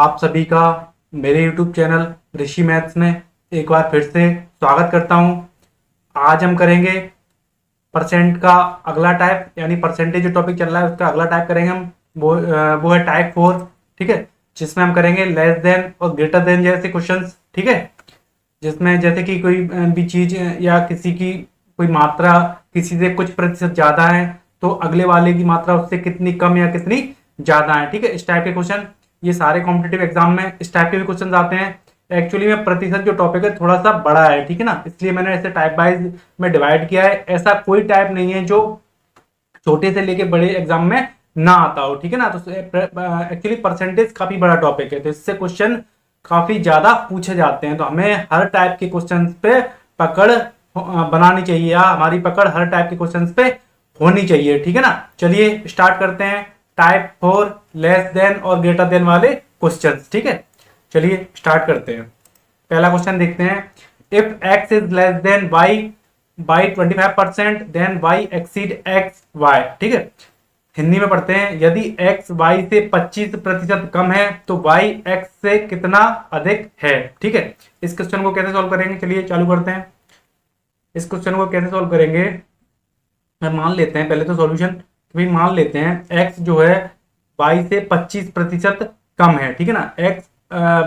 आप सभी का मेरे YouTube चैनल ऋषि मैथ्स में एक बार फिर से स्वागत करता हूं। आज हम करेंगे परसेंट का अगला टाइप, यानी परसेंटेज जो टॉपिक चल रहा है उसका अगला टाइप करेंगे हम। वो है टाइप 4, ठीक है, जिसमें हम करेंगे लेस देन और ग्रेटर देन जैसे क्वेश्चंस, ठीक है। जिसमें जैसे कि कोई भी चीज या किसी की कोई मात्रा किसी से कुछ प्रतिशत ज्यादा है तो अगले वाले की मात्रा उससे कितनी कम या कितनी ज्यादा है, ठीक है। इस टाइप के क्वेश्चन ये सारे कॉम्पिटिटिव एग्जाम में इस टाइप के भी क्वेश्चन आते हैं। एक्चुअली में प्रतिशत जो टॉपिक है थोड़ा सा बड़ा है, ठीक है ना, इसलिए मैंने ऐसे टाइप वाइज में डिवाइड किया है। ऐसा कोई टाइप नहीं है जो छोटे से लेके बड़े एग्जाम में ना आता हो, ठीक है ना। तो एक्चुअली परसेंटेज काफी बड़ा टॉपिक है, तो इससे क्वेश्चन काफी ज्यादा पूछे जाते हैं। तो हमें हर टाइप के क्वेश्चन पे पकड़ बनानी चाहिए, या हमारी पकड़ हर टाइप के क्वेश्चन पे होनी चाहिए, ठीक है ना। चलिए स्टार्ट करते हैं टाइप 4 लेस देन और ग्रेटर देन वाले क्वेश्चन, ठीक है। चलिए स्टार्ट करते हैं। पहला क्वेश्चन देखते हैं। If x is less than y by 25% then y exceed x y, ठीक है। हिंदी में पढ़ते हैं, यदि x y से 25% कम है तो y x से कितना अधिक है, ठीक है। इस क्वेश्चन को कैसे सॉल्व करेंगे, चलिए चालू करते हैं। इस क्वेश्चन को कैसे सॉल्व करेंगे, मान लेते हैं पहले तो सॉल्यूशन, भाई मान लेते हैं x जो है y से 25% कम है, ठीक है ना। x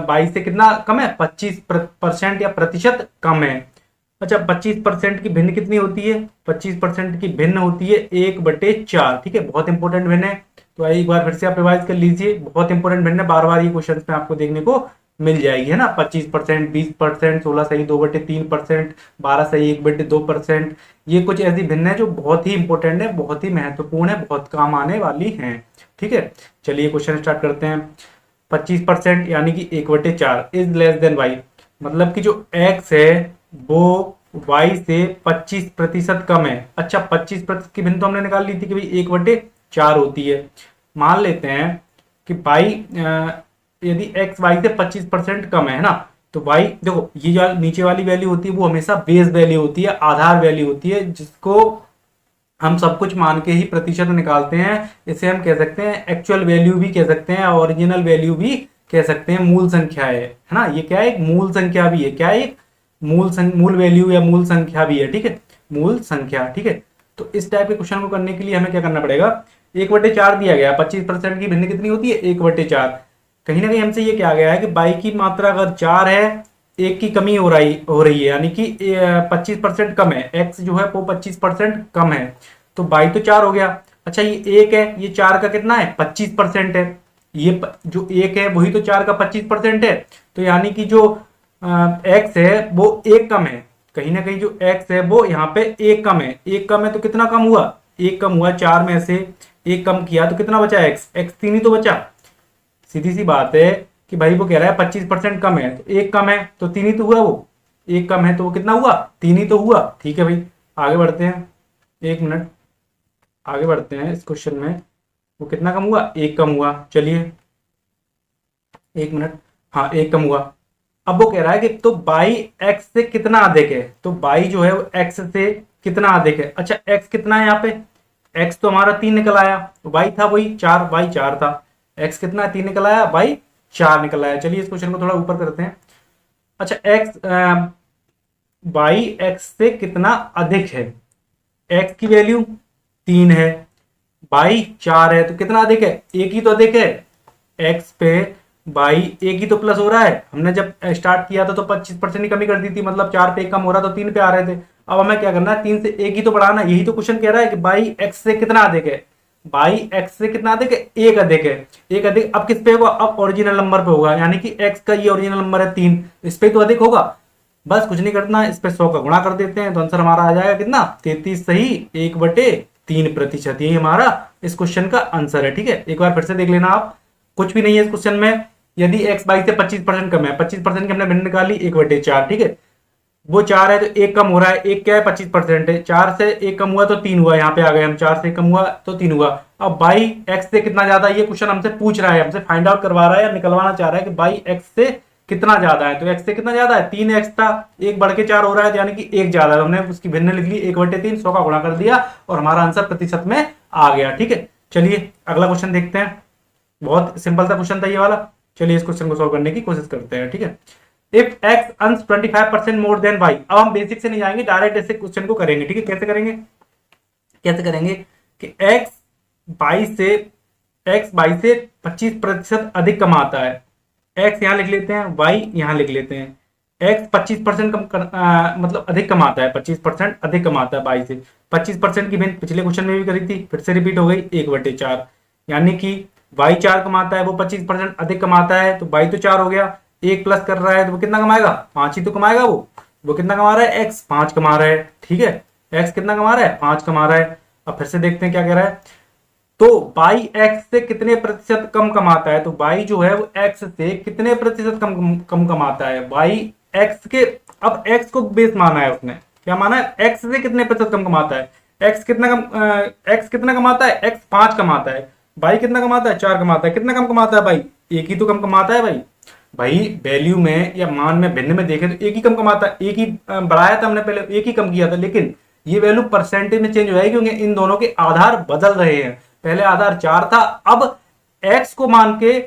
y से कितना कम है, 25% या प्रतिशत कम है। अच्छा, 25% की भिन्न कितनी होती है, 25% की भिन्न होती है 1/4, ठीक है। बहुत इंपॉर्टेंट भिन्न है, तो एक बार फिर से आप रिवाइज कर लीजिए। बहुत इंपॉर्टेंट भिन्न है, बार बार ये क्वेश्चन में आपको देखने को मिल जाएगी, है ना। 25%, 20%, 16 सही 2/3%, 12 सही 1/2%। ये कुछ ऐसी भिन्न है जो बहुत ही इंपॉर्टेंट है, बहुत ही महत्वपूर्ण है, बहुत काम आने वाली है, ठीक है। चलिए क्वेश्चन स्टार्ट करते हैं। 25% यानी कि 1/4 इज लेस देन वाई, मतलब कि जो x है वो y से 25% कम है। अच्छा, 25% की भिन्न तो हमने निकाल ली थी कि भाई 1/4 होती है। मान लेते हैं कि y यदि x y से 25% कम है ना, तो y देखो ये जो नीचे वाली वैल्यू होती है वो हमेशा बेस वैल्यू होती है, आधार वैल्यू होती है, जिसको हम सब कुछ मान के ही प्रतिशत निकालते हैं। इसे हम कह सकते हैं एक्चुअल वैल्यू भी कह सकते हैं, ओरिजिनल वैल्यू भी कह सकते हैं, मूल संख्या है ना। ये क्या है, एक मूल संख्या भी है, क्या है, एक मूल वैल्यू या मूल संख्या भी है, ठीक है, मूल संख्या, ठीक है। तो इस टाइप के क्वेश्चन को करने के लिए हमें क्या करना पड़ेगा, 1/4 दिया गया, 25% की भिन्न कितनी होती है 1/4। कहीं ना कहीं हमसे ये क्या गया है कि बाई की मात्रा अगर 4 है, एक की कमी हो रही है, यानी कि 25% कम है, x जो है वो 25% कम है, तो बाई तो 4 हो गया। अच्छा, ये एक है, ये 4 का कितना है 25% है, ये जो एक है वही तो 4 का 25% है, तो यानी कि जो x है वो एक कम है। कहीं ना कहीं जो x है वो यहाँ पे एक कम है, एक कम है तो कितना कम हुआ, एक कम हुआ, 4 में से एक कम किया तो कितना बचा, x 3 ही तो बचा। सीधी सी बात है कि भाई वो कह रहा है 25% कम है, तो एक कम है तो 3 ही तो हुआ, वो एक कम है तो वो कितना हुआ 3 ही तो हुआ, ठीक है भाई। आगे बढ़ते हैं, एक मिनट आगे बढ़ते हैं। इस क्वेश्चन में वो कितना कम हुआ, एक कम हुआ, चलिए एक मिनट, हाँ एक कम हुआ। अब वो कह रहा है कि तो बाई एक्स से कितना अधिक है, तो बाई जो है वो एक्स से कितना अधिक है। अच्छा, एक्स कितना है यहाँ पे, एक्स तो हमारा 3 निकल आया, वाई था वही 4, वाई 4 था, एक्स कितना है 3 निकल आया, वाई 4 निकल आया। चलिए इस क्वेश्चन को थोड़ा ऊपर करते हैं। अच्छा, एक्स वाई एक्स से कितना अधिक है, एक्स की वैल्यू 3 है, बाई 4 है, तो कितना अधिक है, एक ही तो अधिक है। एक्स पे बाई एक ही तो प्लस हो रहा है, हमने जब स्टार्ट किया था तो 25% ही कमी कर दी थी, मतलब 4 पे कम हो रहा तो 3 पे आ रहे थे। अब हमें क्या करना है, 3 से एक ही तो बढ़ाना, यही तो क्वेश्चन कह रहा है कि बाई एक्स से कितना अधिक है, बाई एक्स से कितना अधिक है, एक अधिक है, एक अधिक। अब किस पे होगा, अब ओरिजिनल नंबर पे होगा, यानी कि एक्स का ये ओरिजिनल नंबर है 3, इस पे तो अधिक होगा। बस कुछ नहीं करना, इस पे 100 का गुणा कर देते हैं तो आंसर हमारा आ जाएगा कितना, 33 सही 1/3%। यही हमारा इस क्वेश्चन का आंसर है, ठीक है। एक बार फिर से देख लेना आप, कुछ भी नहीं है इस क्वेश्चन में। यदि x बाई से 25% कम है, 25% की हमने भिन्न निकाली 1/4, ठीक है। वो 4 है तो एक कम हो रहा है, एक क्या है 25% है, 4 से एक कम हुआ तो 3 हुआ, यहाँ पे आ गए हम, 4 से कम हुआ तो 3 हुआ। अब बाई x से कितना ज्यादा, ये क्वेश्चन हमसे पूछ रहा है, हमसे फाइंड आउट करवा रहा है या निकलवाना चाह रहा है कि बाई x से कितना ज्यादा है। तो x से कितना ज्यादा है, 3x था, एक बढ़ के 4 हो रहा है, यानी कि एक ज्यादा है, हमने उसकी भिन्न लिख ली 1/3, 100 का गुणा कर दिया और हमारा आंसर प्रतिशत में आ गया, ठीक है। चलिए अगला क्वेश्चन देखते हैं। बहुत सिंपल सा क्वेश्चन था ये वाला। चलिए इस क्वेश्चन को सॉल्व करने की कोशिश करते हैं, ठीक है। If x earns 25% more than y, अब हम बेसिक से नहीं जाएंगे, डायरेक्ट ऐसे क्वेश्चन को करेंगे, ठीक है। कैसे करेंगे, कैसे करेंगे कि x y से 25% अधिक कमाता है, x यहां लिख लेते हैं, y यहां लिख लेते हैं। x 25% मतलब अधिक कमाता है, 25% अधिक कमाता है y से। 25% की भिन्न पिछले क्वेश्चन में भी करी थी, फिर से रिपीट हो गई, 1/4, यानी कि y 4 कमाता है, वो 25% अधिक कमाता है, तो y तो 4 हो गया, 1 प्लस कर रहा है तो वो कितना कमाएगा, 5 ही तो कमाएगा। वो कितना कमा रहा है, x 5 कमा रहा है, ठीक है। x कितना कमा रहा है, 5 कमा रहा है। अब फिर से देखते हैं क्या कह रहा है, तो y x से कितने प्रतिशत कम कमाता है, तो y जो है वो x से कितने प्रतिशत कम कमाता है, y x के, अब x को बेस माना है उसने, क्या माना है, x से कितने प्रतिशत कम कमाता है, x कितना कमाता है, x 5 कमाता है, y कितना कमाता है, 4 कमाता है, कितना कम कमाता है भाई, एक ही तो कम कमाता है भाई। भाई वैल्यू में या मान में भिन्न में देखें तो एक ही कम कमाता है, एक ही बढ़ाया था हमने पहले, एक ही कम किया था, लेकिन ये वैल्यू परसेंटेज में चेंज हो जाएगी क्योंकि इन दोनों के आधार बदल रहे हैं। पहले आधार 4 था, अब x को मान के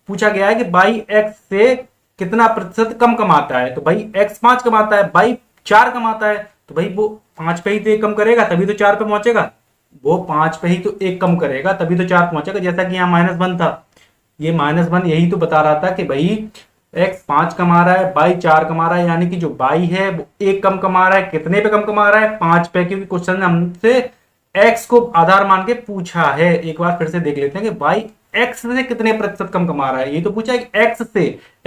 पूछा गया है कि भाई x से कितना प्रतिशत कम कमाता है, तो भाई x 5 कमाता है, भाई 4 कमाता है, तो भाई वो 5 पे ही तो एक कम करेगा तभी तो 4 पे पहुंचेगा, वो 5 पे ही तो एक कम करेगा तभी तो 4 पहुंचेगा। जैसा कि यहाँ -1 था, ये -1 यही तो बता रहा था कि भाई x 5 कमा रहा है, y 4 कमा रहा है, यानी कि जो y है वो एक कम कमा रहा है, कितने पे कम कमा रहा है, 5 पे, क्योंकि क्वेश्चन ने हमसे x को आधार मान के पूछा है। एक बार फिर से देख लेते हैं कि y x से कितने प्रतिशत कम कमा रहा है, ये तो पूछा है कि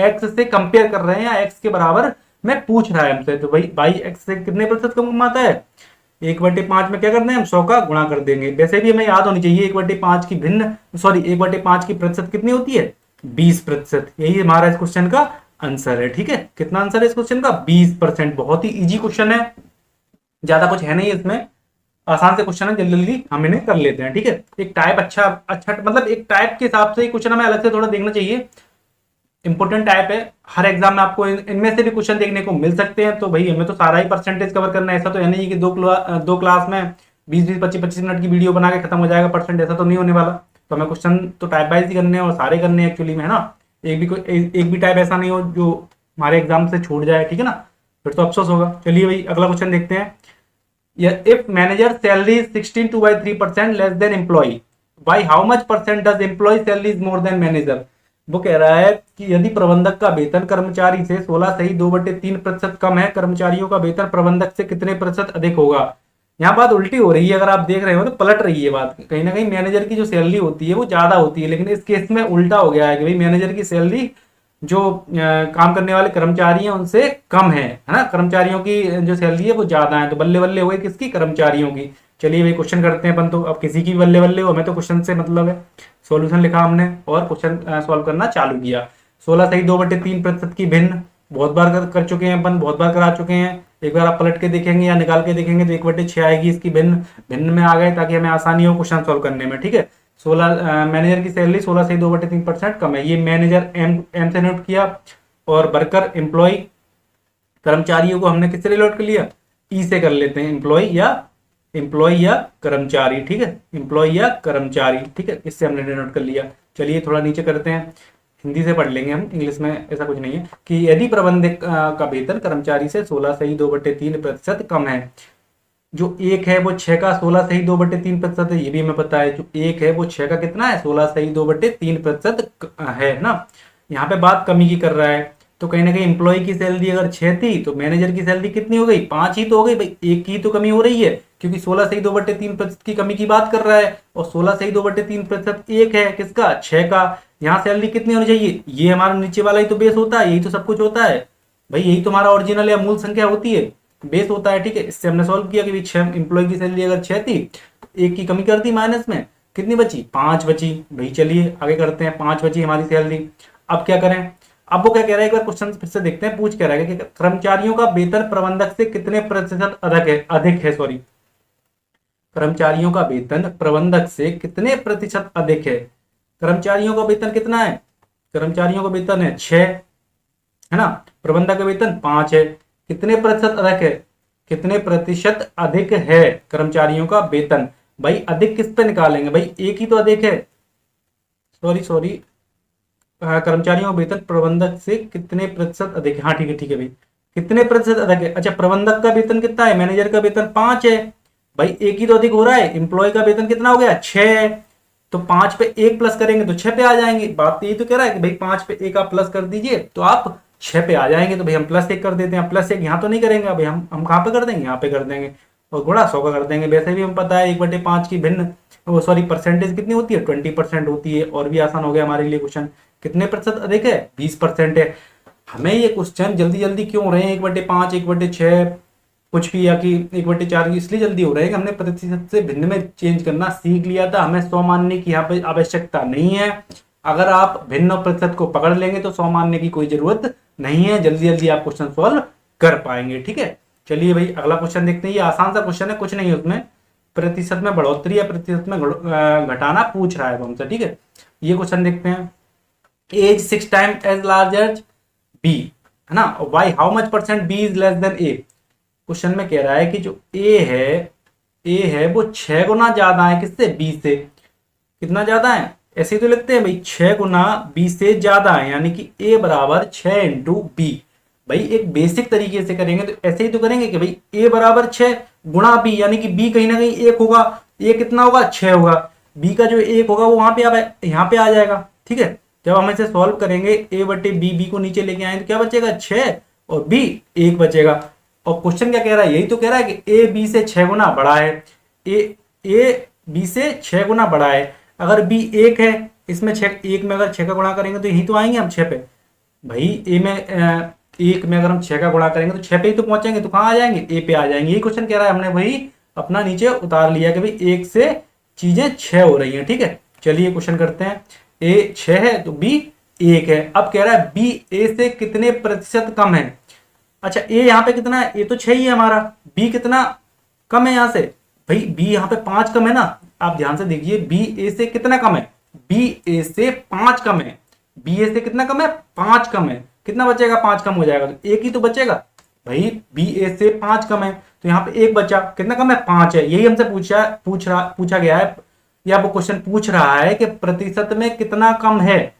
x से कंपेयर कर रहे हैं या x के बराबर में पूछ रहा है हमसे, तो भाई y x से कितने प्रतिशत कम कमाता है, 1/5 में क्या करते हैं हम 100 का गुणा कर देंगे। वैसे भी हमें याद होनी चाहिए 1/5 की भिन्न, सॉरी 1/5 की प्रतिशत कितनी होती है, 20%। यही हमारा इस क्वेश्चन का आंसर है, ठीक है। कितना आंसर है इस क्वेश्चन का, 20%। बहुत ही इजी क्वेश्चन है, ज्यादा कुछ है नहीं इसमें, आसान से क्वेश्चन है, जल्दी जल्दी हम इन्हें कर लेते हैं, ठीक है। एक टाइप अच्छा मतलब एक टाइप के हिसाब से क्वेश्चन हमें अलग से थोड़ा देखना चाहिए, इंपोर्टेंट टाइप है, हर एग्जाम में आपको इनमें से भी क्वेश्चन देखने को मिल सकते हैं। तो भाई हमें तो सारा ही परसेंटेज कवर करना है, ऐसा तो है नहीं कि दो क्लास में 20-20, 25-25 मिनट की वीडियो बना के खत्म हो जाएगा परसेंट, ऐसा तो नहीं होने वाला। तो हमें क्वेश्चन तो टाइप वाइज ही करने हैं और सारे करने हैं एक्चुअली में, है ना। एक भी टाइप ऐसा नहीं हो जो हमारे एग्जाम से छूट जाए, ठीक है ना, फिर तो अफसोस होगा। चलिए भाई अगला क्वेश्चन देखते हैं। If manager salary 16.3% less than employ, by how much percent does employ salary is more than manager. वो कह रहा है कि यदि प्रबंधक का वेतन कर्मचारी से 16.3% कम है, कर्मचारियों का वेतन प्रबंधक से कितने प्रतिशत अधिक होगा। यहाँ बात उल्टी हो रही है, अगर आप देख रहे हो तो पलट रही है बात, कहीं ना कहीं मैनेजर की जो सैलरी होती है वो ज्यादा होती है, लेकिन इस केस में उल्टा हो गया है कि भाई मैनेजर की सैलरी जो काम करने वाले कर्मचारी हैं उनसे कम है ना, कर्मचारियों की जो सैलरी है वो ज्यादा है, तो बल्ले बल्ले हो गई किसकी, कर्मचारियों की। चलिए भाई क्वेश्चन करते हैं अपन, तो अब किसी की बल्ले बल्ले हो, हमें तो क्वेश्चन से मतलब है। सॉल्यूशन लिखा हमने और क्वेश्चन सॉल्व करना चालू किया। 16.2/3% की भिन्न बहुत बार कर चुके हैं अपन, बहुत बार करा चुके हैं। एक बार आप पलट के देखेंगे या निकाल के देखेंगे तो 1/6 आएगी इसकी भिन्न, भिन्न में आ गए ताकि हमें आसानी हो क्वेश्चन सॉल्व करने में, ठीक है। 16 मैनेजर की सैलरी 16.2/3% कम है, ये मैनेजर एम से नोट किया, और वर्कर एम्प्लॉय कर्मचारियों को हमने किससे रिलेट कर लिया, ई से कर लेते हैं, एम्प्लॉय या कर्मचारी, ठीक है, एम्प्लॉय या कर्मचारी, ठीक है, इससे हमने डिनोट कर लिया। चलिए थोड़ा नीचे करते हैं, हिंदी से पढ़ लेंगे हम, इंग्लिश में ऐसा कुछ नहीं है। कि यदि प्रबंधक का वेतन कर्मचारी से 16.2/3% कम है, जो एक है वो 6 का 16.2/3% है, ये भी हमें पता है। जो एक है वो 6 का कितना है, 16.2/3% है ना। यहाँ पे बात कमी की कर रहा है, तो कहीं ना कहीं एम्प्लॉय की सैलरी अगर 6 थी तो मैनेजर की सैलरी कितनी हो गई, 5 ही तो हो गई भाई, एक की तो कमी हो रही है, क्योंकि 16.2/3% की कमी की बात कर रहा है, और 16.2/3% एक है किसका, 6 का। यहाँ सैलरी कितनी होनी चाहिए, ये हमारा नीचे वाला ही तो बेस होता है, यही तो सब कुछ होता है भाई, यही तो हमारा ओरिजिनल या मूल संख्या होती है, बेस होता है, ठीक है। इससे हमने सॉल्व किया कि 6 एम्प्लॉय की सैलरी अगर 6 थी, एक की कमी कर दी माइनस में, कितनी बची, 5 बची भाई। चलिए आगे करते हैं, 5 बची हमारी सैलरी। अब क्या करें, अब वो क्या कह रहा है, एक बार क्वेश्चन फिर से देखते हैं, पूछ कह रहा है कि कर्मचारियों का वेतन प्रबंधक से कितने प्रतिशत अधिक है, सॉरी, कर्मचारियों का वेतन प्रबंधक से कितने प्रतिशत अधिक है। कर्मचारियों का वेतन कितना है, कर्मचारियों का वेतन है 6, है ना, प्रबंधक का वेतन 5 है, कितने प्रतिशत अधिक है, कितने प्रतिशत अधिक है कर्मचारियों का वेतन। भाई अधिक किस पे निकालेंगे भाई, एक ही तो अधिक है, सॉरी कर्मचारियों का वेतन प्रबंधक से कितने प्रतिशत अधिक है? हाँ ठीक है भाई, कितने प्रतिशत अधिक है? अच्छा, प्रबंधक का वेतन कितना है? मैनेजर का वेतन 5 है भाई, एक ही तो अधिक हो रहा है। एम्प्लॉय का वेतन कितना हो गया? 6 है। तो 5 पे 1 प्लस करेंगे तो 6 पे आ जाएंगे। बात तो यही तो कह रहा है कि भाई 5 पे 1 आप प्लस कर दीजिए तो आप 6 पे आ जाएंगे। तो भाई हम +1 कर देते हैं। +1 यहाँ तो नहीं करेंगे भाई, हम कहाँ पे कर देंगे? यहाँ पे कर देंगे और गुणा 100 का कर देंगे। वैसे भी हम पता है 1/5 की भिन्न वो सॉरी परसेंटेज कितनी होती है? 20% होती है। और भी आसान हो गया हमारे लिए क्वेश्चन। कितने प्रतिशत अधिक है? 20% है। हमें ये क्वेश्चन जल्दी जल्दी क्यों हो रहे हैं? 1/5, 1/6 कुछ भी, या कि 1/4 की इसलिए जल्दी हो रहे हैं कि हमने प्रतिशत से भिन्न में चेंज करना सीख लिया था। हमें 100 मानने की यहाँ पे आवश्यकता नहीं है। अगर आप भिन्न और प्रतिशत को पकड़ लेंगे तो 100 मानने की कोई जरूरत नहीं है। जल्दी जल्दी आप क्वेश्चन सॉल्व कर पाएंगे। ठीक है, चलिए भाई अगला क्वेश्चन देखते हैं। ये आसान सा क्वेश्चन है, कुछ नहीं है उसमें। प्रतिशत में बढ़ोतरी या प्रतिशत में घटाना पूछ रहा है हमसे। ठीक है, ये क्वेश्चन देखते हैं। As 6 time as large as b, है ना? Why how much % b is less than a. क्वेश्चन में कह रहा है कि जो ए है वो 6 गुना ज्यादा है किससे? बी से। कितना ज्यादा है? ऐसे ही तो लिखते हैं भाई, 6 गुना बी से ज्यादा है, यानी कि ए बराबर 6 इंटू बी। भाई एक बेसिक तरीके से करेंगे तो ऐसे ही तो करेंगे कि भाई ए बराबर 6 गुणा बी, यानी कि बी कहीं ना कहीं 1 होगा। ए कितना होगा? 6 होगा। बी का जो 1 होगा वो वहां पे यहाँ पे आ जाएगा। ठीक है, जब हम इसे सॉल्व करेंगे ए बटे बी को नीचे लेके आए तो क्या बचेगा? 6 और बी 1 बचेगा। और क्वेश्चन क्या कह रहा है? यही तो कह रहा है कि ए बी से 6 गुना बड़ा है। ए बी से 6 गुना बड़ा है। अगर बी 1 है, इसमें 1 में अगर 6 का गुणा करेंगे तो यही तो आएंगे हम 6 पे। भाई ए में 1 में अगर हम 6 का गुणा करेंगे तो 6 पे ही तो पहुंचेंगे। तो कहाँ आ जाएंगे? ए पे आ जाएंगे। यही क्वेश्चन कह रहा है, हमने वही अपना नीचे उतार लिया कि भाई 1 से चीजें 6 हो रही हैं। ठीक है, चलिए क्वेश्चन करते हैं। ए 6 है तो बी 1 है। अब कह रहा है बी ए से कितने प्रतिशत कम है? अच्छा, ए यहाँ पे कितना है? ए तो 6 ही है हमारा। बी कितना कम है यहाँ से? भाई बी यहाँ पे 5 कम है ना। आप ध्यान से देखिए, बी ए से कितना कम है? बी ए से 5 कम है। बी ए से कितना कम है? 5 कम है। कितना बचेगा? 5 कम हो जाएगा तो 1 ही तो बचेगा। भाई बी ए से 5 कम है तो यहाँ पे 1 बचा। कितना कम है? 5 है। यही हमसे पूछा गया है, या वो क्वेश्चन पूछ रहा है कि प्रतिशत में कितना कम है,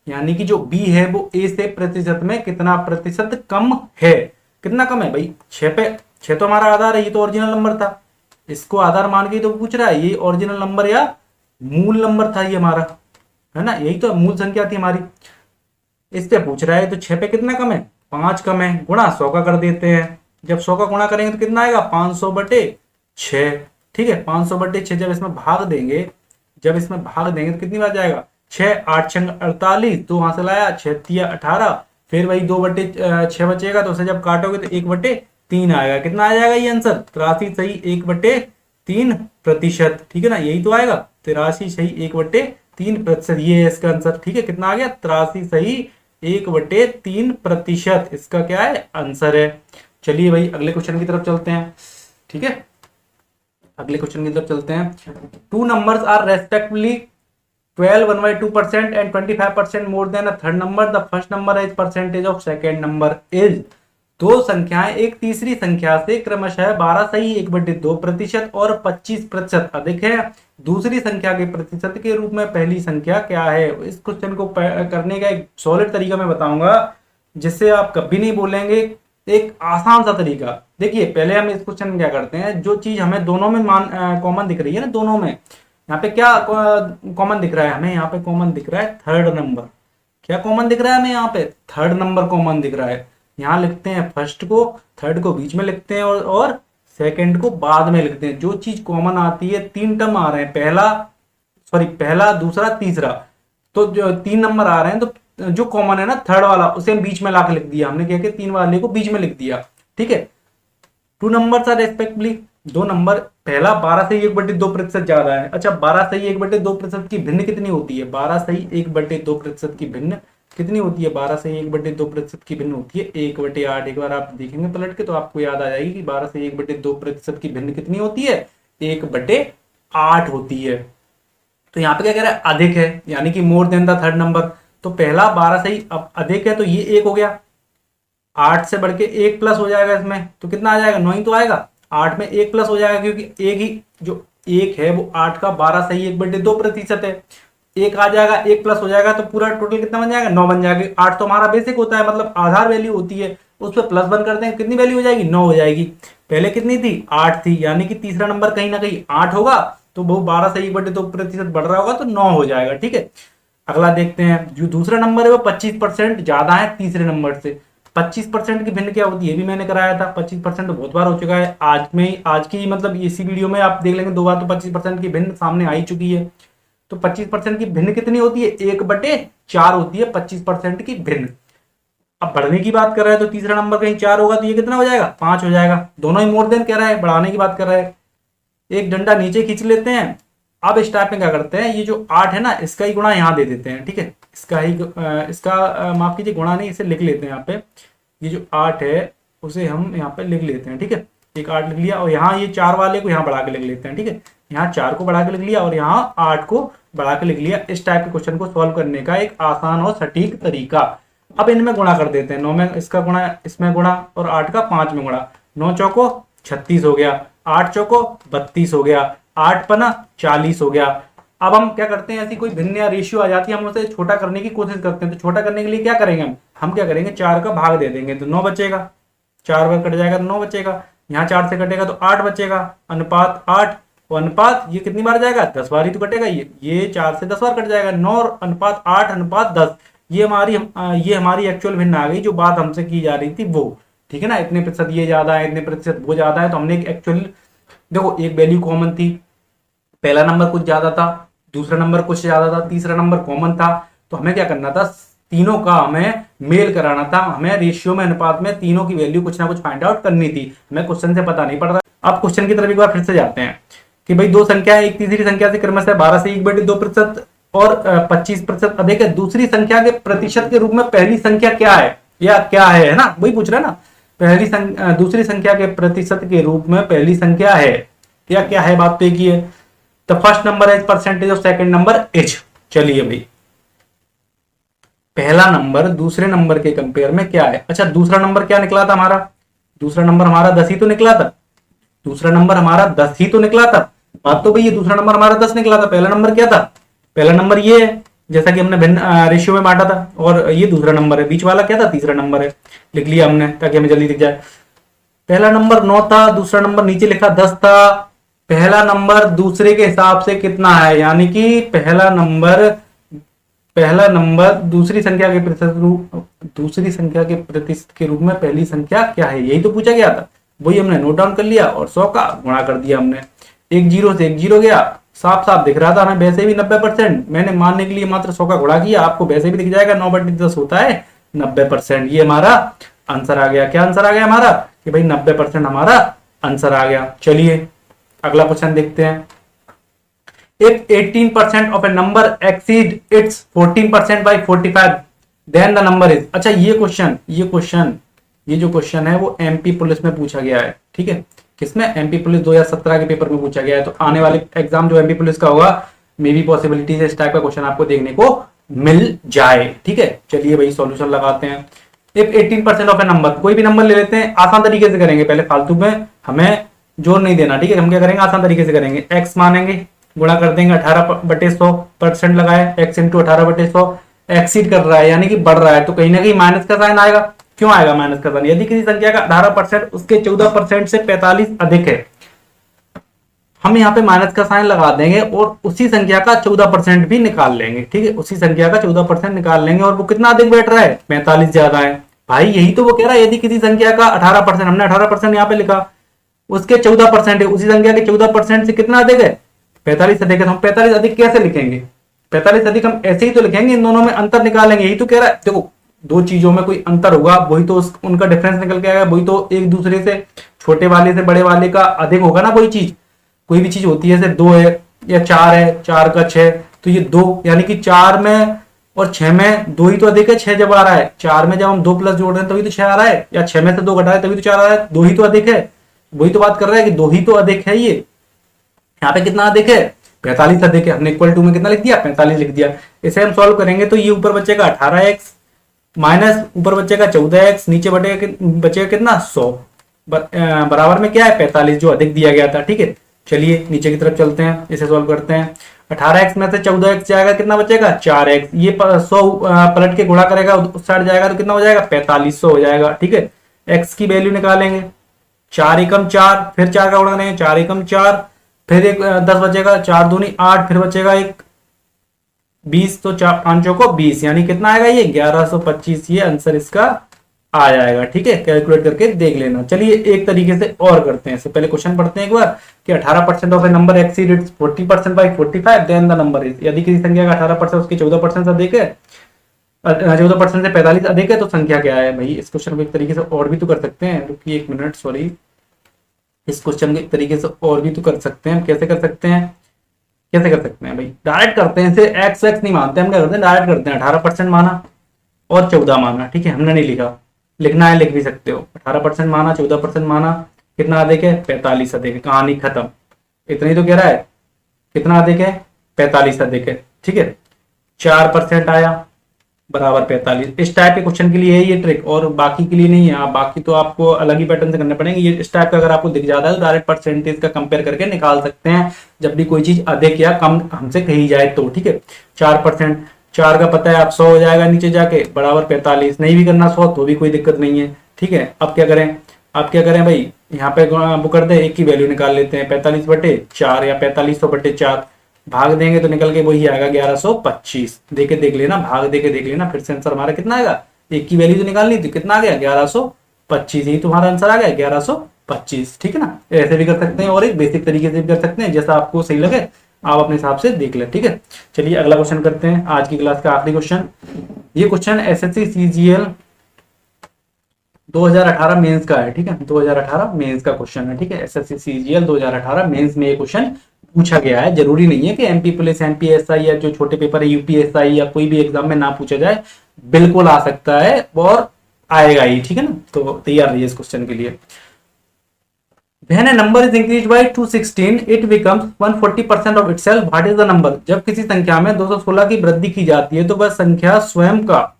यानी कि जो बी है वो ए से प्रतिशत में कितना प्रतिशत कम है। कितना कम है भाई? 6 पे 6 तो हमारा आधार है, ये तो ओरिजिनल नंबर था। इसको आधार मान के तो पूछ रहा है, ये ओरिजिनल नंबर या मूल नंबर था ये हमारा, है ना? यही तो मूल संख्या थी हमारी। इस पे पूछ रहा है तो 6 पे कितना कम है? 5 कम है। गुणा 100 का कर देते हैं। जब 100 का गुणा करेंगे तो कितना आएगा? 500/6। ठीक है, 500/6 जब इसमें भाग देंगे तो कितनी बार जाएगा? 6 8 6 48, तो वहां से लाया 6 3 18, फिर वही 2/6 बचेगा तो उसे जब काटोगे तो 1/3 आएगा। कितना आ जाएगा ये आंसर? 83 सही 1/3%। ठीक है ना, यही तो आएगा 83 सही 1/3%। ये है इसका आंसर। ठीक है, कितना आ गया? 83 सही 1/3%। इसका क्या है? आंसर है। चलिए भाई अगले क्वेश्चन की तरफ चलते हैं। ठीक है, अगले क्वेश्चन की तरफ चलते हैं। 2 numbers are respectively 12 1/2% and 25% more than a third number. The first number is percentage of second number is। दो संख्याएं एक तीसरी संख्या से क्रमशः 12 सही 1/2% और 25% अधिक है। दूसरी संख्या के प्रतिशत के रूप में पहली संख्या क्या है? इस क्वेश्चन को करने का एक सॉलिड तरीका मैं बताऊंगा, जिससे आप कभी नहीं बोलेंगे। एक आसान सा तरीका देखिए। पहले हम इस क्वेश्चन में क्या करते हैं, जो चीज हमें दोनों में कॉमन दिख रही है ना, दोनों में यहाँ पे क्या कॉमन दिख रहा है? हमें यहाँ पे कॉमन दिख रहा है थर्ड नंबर। क्या कॉमन दिख रहा है हमें? यहाँ पे थर्ड नंबर कॉमन दिख रहा है। यहाँ लिखते हैं फर्स्ट को, थर्ड को बीच में लिखते हैं और सेकंड को बाद में लिखते हैं। जो चीज कॉमन आती है, 3 टर्म आ रहे हैं, पहला दूसरा तीसरा, तो जो 3 नंबर आ रहे हैं तो जो कॉमन है ना थर्ड वाला, उसे हम बीच में लाके लिख दिया हमने। क्या कि 3 वाले को बीच में लिख दिया। ठीक है, 2 नंबर्स आर रेस्पेक्टिवली, 2 नंबर, पहला 12 से 1/2% ज्यादा है। अच्छा, 12 से 1/2% की भिन्न कितनी होती है? 12 से 1/2% की भिन्न कितनी होती है? 12 से 1/2% की भिन्न होती है 1/8। एक बार आप देखेंगे पलट के तो आपको याद आ जाएगी कि 12 से 1/2% की भिन्न कितनी होती है? 1/8 होती है। तो यहाँ पे क्या कह रहा है? अधिक है, यानी कि more than the third number. तो पहला 12 से ही अब अधिक है तो ये 1 हो गया। 8 से बढ़ के 1 प्लस हो जाएगा इसमें, तो कितना आ जाएगा? 9 ही तो आएगा। 8 में 1 प्लस हो जाएगा, क्योंकि एक ही जो 1 है वो 8 का 12 से ही 1/2% है। एक आ जाएगा, एक प्लस हो जाएगा तो पूरा टोटल कितना बन जाएगा, 9 बन जाएगा। 8 तो हमारा बेसिक होता है, मतलब आधार वैल्यू होती है, उस पर प्लस 1 करते हैं, कितनी वैल्यू हो जाएगी, 9 हो जाएगी। पहले कितनी थी, 8 थी, यानी कि तीसरा नंबर कहीं ना कहीं 8 होगा, तो वो 12 से 1/2% बढ़ रहा होगा तो 9 हो जाएगा। ठीक है, अगला देखते हैं। जो दूसरा नंबर है वो 25% ज्यादा है तीसरे नंबर से। 25% की भिन्न क्या होती है, ये भी मैंने कराया था। 25% तो बहुत बार हो चुका है, आज की मतलब इसी वीडियो में आप देख लेंगे 2 बार तो 25% की भिन्न सामने आ ही चुकी है। तो 25% की भिन्न कितनी होती है, 1/4 होती है 25% की भिन्न। अब बढ़ने की बात कर रहा है तो तीसरा नंबर कहीं 4 होगा तो ये कितना हो जाएगा, 5 हो जाएगा। दोनों ही मोर देन कह रहा है, बढ़ाने की बात कर रहा है। एक डंडा नीचे खींच लेते हैं। अब इस टाइप में क्या करते हैं, ये जो 8 है ना, इसका ही गुणा यहाँ दे देते हैं। ठीक है, इसका माफ कीजिए, गुणा नहीं, इसे लिख लेते हैं यहाँ पे। ये जो 8 है उसे हम यहाँ पे लिख लेते हैं। ठीक है, एक 8 लिख लिया, और यहाँ ये 4 वाले को यहाँ बढ़ा के लिख लेते हैं। ठीक है, यहाँ 4 को बढ़ा के लिख लिया और यहाँ 8 को बढ़ा के लिख लिया। इस टाइप के क्वेश्चन को सॉल्व करने का एक आसान और सटीक तरीका। अब इनमें गुणा कर देते हैं, 9 में इसका गुणा, इसमें गुणा, और 8 का 5 में गुणा। 9 चौको 36 हो गया, 8 चौको 32 हो गया, 8 पना 40 हो गया। अब हम क्या करते हैं, ऐसी कोई भिन्न या रेशियो आ जाती है, हम उसे छोटा करने की कोशिश करते हैं। तो छोटा करने के लिए क्या करेंगे, हम क्या करेंगे, 4 का भाग दे देंगे तो 9 बचेगा। 4 बार कट जाएगा तो 9 बचेगा। यहाँ 4 से कटेगा तो 8 बचेगा। अनुपात 8, और अनुपात ये कितनी बार जाएगा, 10 बार ही तो कटेगा। ये 4 से 10 बार कट जाएगा। 9 अनुपात 8 अनुपात 10, ये हमारी एक्चुअल भिन्न आ गई, जो बात हमसे की जा रही थी वो। ठीक है ना, इतने प्रतिशत ये ज्यादा है, इतने प्रतिशत वो ज्यादा है। तो हमने एक एक्चुअल, देखो एक वैल्यू कॉमन थी, पहला नंबर कुछ ज्यादा था, दूसरा नंबर कुछ ज्यादा था, तीसरा नंबर कॉमन था। तो हमें क्या करना था, तीनों का हमें मेल कराना था। हमें रेशियो में, अनुपात में तीनों की वैल्यू कुछ ना कुछ फाइंड आउट करनी थी। हमें क्वेश्चन से पता नहीं पड़ रहा। अब क्वेश्चन की तरफ एक बार फिर से जाते हैं कि भाई दो संख्या है, एक तीसरी संख्या से क्रमशः 12 से 1/2% और 25% अधिक है। दूसरी संख्या के प्रतिशत के रूप में पहली संख्या क्या है, या क्या है ना, वही पूछ रहा है ना। दूसरी संख्या के प्रतिशत के रूप में पहली संख्या है, या क्या है, बात तो एक ही है। The first number is percentage of second number is. चलिए भाई, पहला नंबर दूसरे नंबर के कंपेयर में क्या है। अच्छा, दूसरा नंबर क्या निकला था हमारा, दूसरा नंबर हमारा 10 ही तो निकला था। दूसरा नंबर हमारा 10 ही तो निकला था। बात तो भाई ये दूसरा नंबर हमारा 10 निकला था। पहला नंबर क्या था, पहला नंबर ये है, जैसा कि हमने भिन्न रेशियो में बांटा था, और ये दूसरा नंबर है। बीच वाला क्या था, तीसरा नंबर है, लिख लिया हमने ताकि हमें जल्दी दिख जाए। पहला नंबर 9 था, दूसरा नंबर नीचे लिखा 10 था। पहला नंबर दूसरे के हिसाब से कितना है, यानी कि पहला नंबर दूसरी संख्या के प्रतिशत के रूप में पहली संख्या क्या है, यही तो पूछा गया था। वही हमने नोट डाउन कर लिया और 100 का गुणा कर दिया हमने। एक जीरो से एक जीरो गया, साफ साफ दिख रहा था हमें वैसे भी 90%। मैंने मानने के लिए मात्र 100 का गुणा किया, आपको वैसे भी दिख जाएगा 9/10 होता है 90%। ये हमारा आंसर आ गया। क्या आंसर आ गया हमारा, कि भाई 90% हमारा आंसर आ गया। चलिए अगला क्वेश्चन देखते हैं। If 18% of a number exceed its 14% by 45, then the number is। अच्छा, ये जो क्वेश्चन है वो एमपी पुलिस में पूछा गया है। ठीक है, किसमें, एमपी पुलिस 2017 के पेपर में पूछा गया है। तो आने वाले एग्जाम जो एमपी पुलिस का होगा, मे बी पॉसिबिलिटी है इस टाइप का क्वेश्चन आपको देखने को मिल जाए। ठीक है, चलिए भाई सॉल्यूशन लगाते हैं। इफ 18% ऑफ ए नंबर, कोई भी नंबर ले लेते हैं, आसान तरीके से करेंगे, पहले फालतू में हमें जोर नहीं देना। ठीक है, हम क्या करेंगे, आसान तरीके से करेंगे। एक्स मानेंगे, गुणा कर देंगे 18/100%, लगाए x इंटू 18/100। एक्सीड कर रहा है यानी कि बढ़ रहा है, तो कहीं ना कहीं माइनस का साइन आएगा। क्यों आएगा माइनस का साइन, यदि किसी संख्या का 18% उसके 14% से 45 अधिक है, हम यहाँ पे माइनस का साइन लगा देंगे और उसी संख्या का 14% भी निकाल लेंगे। ठीक है, उसी संख्या का 14% निकाल लेंगे, और वो कितना अधिक बैठ रहा है, 45 ज्यादा है। भाई यही तो वो कह रहा है, यदि किसी संख्या का 18%, हमने 18% यहाँ पे लिखा, उसके 14% है, उसी संख्या के 14% से कितना अधिक है, 45 अधिक है। तो हम 45 अधिक कैसे लिखेंगे, 45 अधिक हम ऐसे ही तो लिखेंगे, इन दोनों में अंतर निकालेंगे। यही तो कह रहा है, देखो दो चीजों में कोई अंतर होगा, वही तो उनका डिफरेंस निकल के आएगा, वही तो एक दूसरे से, छोटे वाले से बड़े वाले का अधिक होगा ना। कोई चीज, कोई भी चीज होती है, जैसे 2 है या 4 है, 4 का 6, तो ये 2, यानी कि 4 में और 6 में 2 ही तो अधिक है। 6 जब आ रहा है, 4 में जब हम 2 प्लस जोड़ रहे हैं तभी तो 6 आ रहा है, या 6 में से 2 घटा है तभी तो 4 आ रहा है। 2 ही तो अधिक है, वही तो बात कर रहा है कि 2 ही तो अधिक है। ये यहाँ पे कितना अधिक है, 45 अधिक है। हमने इक्वल टू में कितना लिख दिया, 45 लिख दिया। इसे हम सॉल्व करेंगे तो ये ऊपर बचेगा 18x, माइनस ऊपर बचेगा 14x, नीचे बचेगा कितना 100, बराबर में क्या है 45, जो अधिक दिया गया था। ठीक है, चलिए नीचे की तरफ चलते हैं, इसे सॉल्व करते हैं। 18x में से 14x जाएगा, कितना बचेगा 4x। ये 100 पलट के गुणा करेगा उस साइड जाएगा तो कितना हो जाएगा 4500 हो जाएगा। ठीक है, x की वैल्यू निकालेंगे, 4 एकम 4, फिर 4 का गुणा करेंगे, 4 एकम 4, फिर एक 10 बचेगा, 4 दूनी 8, फिर बचेगा एक 20, तो 4 पांचों को 20, यानी कितना आएगा ये 1125। ये आंसर इसका आ जाएगा। ठीक है, कैलकुलेट करके देख लेना। चलिए एक तरीके से और करते हैं। इससे पहले क्वेश्चन पढ़ते हैं एक बार कि 18% of a number exceeds 40% by 45, then the number is. यदि किसी संख्या का 18% उसके 14% से अधिक है, 14% से 45 अधिक है, तो संख्या क्या है। भाई इस क्वेश्चन को एक तरीके से और भी तो कर सकते हैं, रुकिए एक मिनट, सॉरी, इस क्वेश्चन को एक तरीके से और भी तो कर सकते हैं। कैसे कर सकते हैं, कैसे कर सकते हैं भाई, डायरेक्ट करते हैं। इसे एक्स एक्स नहीं मानते हम, क्या करते हैं डायरेक्ट करते हैं। 18% माना और 14 माना, ठीक है, हमने नहीं लिखा, लिखना है लिख भी सकते हो। 18% माना, 14% माना, कितना अधिक है 45 अधिक है, कहानी खत्म। इतना ही तो कह रहा है, कितना अधिक है 45 अधिक है। ठीक है, 4% आया बराबर 45। इस टाइप के क्वेश्चन के लिए है ये ट्रिक, और बाकी के लिए नहीं है। बाकी तो आपको अलग ही पैटर्न से करने पड़ेंगे। ये इस टाइप का अगर आपको दिख जाता है तो डायरेक्ट परसेंटेज का कंपेयर करके निकाल सकते हैं, जब भी कोई चीज अधिक या कम हमसे कही जाए तो। ठीक है, 4%, 4 का पता है आप 100 हो जाएगा नीचे जाके, बराबर 45। नहीं भी करना 100 तो भी कोई दिक्कत नहीं है। ठीक है, अब क्या करें, अब क्या करें भाई, यहाँ पे वो कर दे, एक की वैल्यू निकाल लेते हैं, 45/4 या 4500/4 भाग देंगे तो निकल के वही आएगा 1125। देके देख लेना, भाग देके देख लेना, फिर से आंसर हमारा कितना आएगा, एक की वैल्यू तो निकालनी थी, कितना आ गया 1125। यही तुम्हारा आंसर आ गया 1125। ठीक है ना, ऐसे भी कर सकते हैं और एक बेसिक तरीके से भी कर सकते हैं, जैसा आपको सही लगे आप अपने हिसाब से देख लें। ठीक है, चलिए अगला क्वेश्चन करते हैं, आज की क्लास का आखिरी क्वेश्चन। ये क्वेश्चन एसएससी सीजीएल 2018 मेंस का है। ठीक है, 2018 मेंस का क्वेश्चन है। ठीक है, एसएससी सीजीएल 2018 मेंस में ये क्वेश्चन पूछा गया है। जरूरी नहीं है कि एमपी पुलिस, एमपीएसआई या जो छोटे पेपर है यूपीएसआई या कोई भी एग्जाम में ना पूछा जाए, बिल्कुल आ सकता है और आएगा ही। ठीक है ना, तो तैयार रहिए इस क्वेश्चन के लिए। When a number is increased by 216, it becomes 140% of itself. What is the number? जब किसी संख्या में 216 की वृद्धि की जाती है तो वह संख्या स्वयं का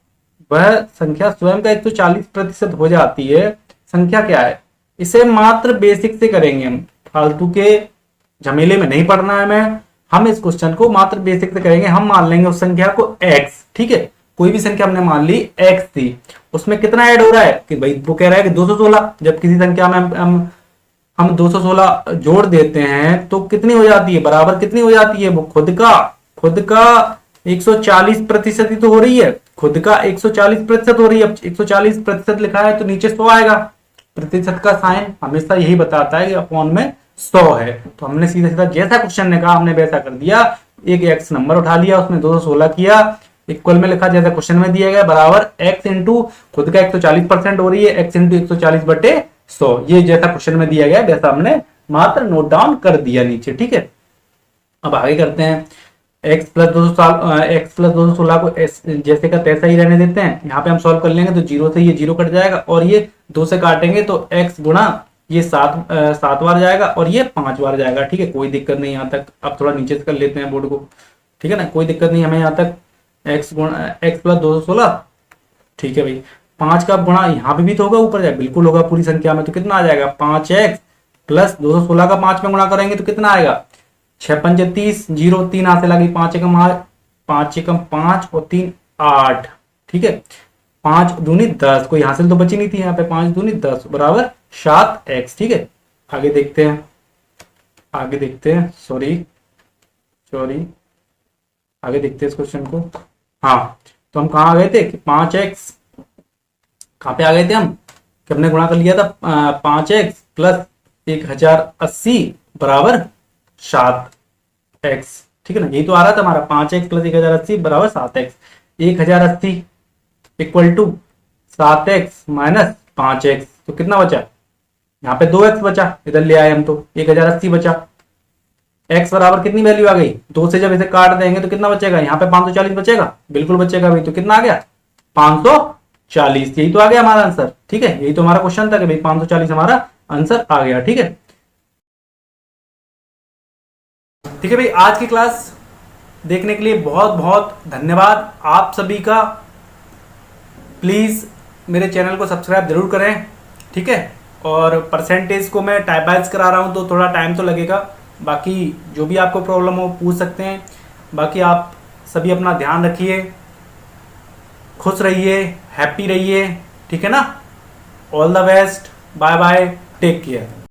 140% हो जाती है। संख्या क्या है, इसे मात्र बेसिक से करेंगे हम, फालतू के झमेले में नहीं पढ़ना है मैं। हम इस क्वेश्चन को मात्र बेसिक से करेंगे। हम मान लेंगे उस संख्या को x। ठीक है, कोई भी संख्या हमने मान ली x थी, उसमें कितना ऐड हो रहा है कि भाई वो कह रहा है कि 216। जब किसी संख्या में हम 216 जोड़ देते हैं तो कितनी हो जाती है, बराबर कितनी हो जाती है, वो खुद का 140% ही तो हो रही है, खुद का 140% हो रही है। अब 140% लिखा है तो नीचे 100 आएगा। प्रतिशत का साइन हमेशा यही बताता है कि अपॉन में 100 है। तो हमने सीधा सीधा जैसा क्वेश्चन ने कहा हमने वैसा कर दिया। एक एक्स नंबर उठा लिया, उसमें 216 किया, इक्वल में लिखा जैसा क्वेश्चन में दिया गया, बराबर एक्स इंटू खुद का 140% हो रही है, एक्स इंटू 140/100। ये जैसा क्वेश्चन में दिया गया वैसा हमने मात्र नोट डाउन कर दिया नीचे। ठीक है, अब आगे करते हैं। x प्लस 216 को जैसे का तैसा ही रहने देते हैं। यहाँ पे हम सॉल्व कर लेंगे तो 0 से ये 0 कट जाएगा और ये 2 से काटेंगे तो x गुणा ये 7 बार जाएगा और ये 5 बार जाएगा। ठीक है, कोई दिक्कत नहीं यहाँ तक। अब थोड़ा नीचे से कर लेते हैं बोर्ड को। ठीक है ना, कोई दिक्कत नहीं हमें यहाँ तक। x प्लस 216, ठीक है भाई, 5 का गुणा यहाँ पे भी तो होगा, ऊपर जाए बिल्कुल होगा पूरी संख्या में, तो कितना आ जाएगा 5x प्लस 216 का 5 में गुणा करेंगे तो कितना आएगा 6×5 = 30, 0 3 हाथ से लगी, 5 एकम 5 और 3 8। ठीक है, 5 दूनी 10, कोई हासिल तो बची नहीं थी यहाँ पे, 5 दूनी 10 बराबर 7x। ठीक है, आगे देखते हैं, सॉरी आगे देखते हैं इस क्वेश्चन को। हाँ, तो हम कहाँ आ गए थे कि 5x, कहाँ पे आ गए थे हम कि हमने गुणा कर लिया था 5x प्लस 1080 बराबर 7x। ठीक है ना, यही तो आ रहा था हमारा, 5x प्लस 1080 बराबर 7x। 1080 equal to 7x minus 5x, तो कितना बचा, यहाँ पे 2x बचा, इधर ले आए हम तो 1080 बचा। x बराबर कितनी वैल्यू आ गई, 2 से जब इसे काट देंगे तो कितना बचेगा, यहाँ पे 540 बचेगा, बिल्कुल बचेगा भाई। तो कितना आ गया 540, यही तो आ गया हमारा आंसर। ठीक है, यही तो हमारा क्वेश्चन था कि भाई 540 हमारा आंसर आ गया। ठीक है भाई, आज की क्लास देखने के लिए बहुत बहुत धन्यवाद आप सभी का। प्लीज मेरे चैनल को सब्सक्राइब जरूर करें। ठीक है, और परसेंटेज को मैं टाइप वाइज करा रहा हूं तो थोड़ा टाइम तो लगेगा, बाकी जो भी आपको प्रॉब्लम हो पूछ सकते हैं। बाकी आप सभी अपना ध्यान रखिए, खुश रहिए, हैप्पी रहिए, ठीक है ना। All the best, bye bye, take care.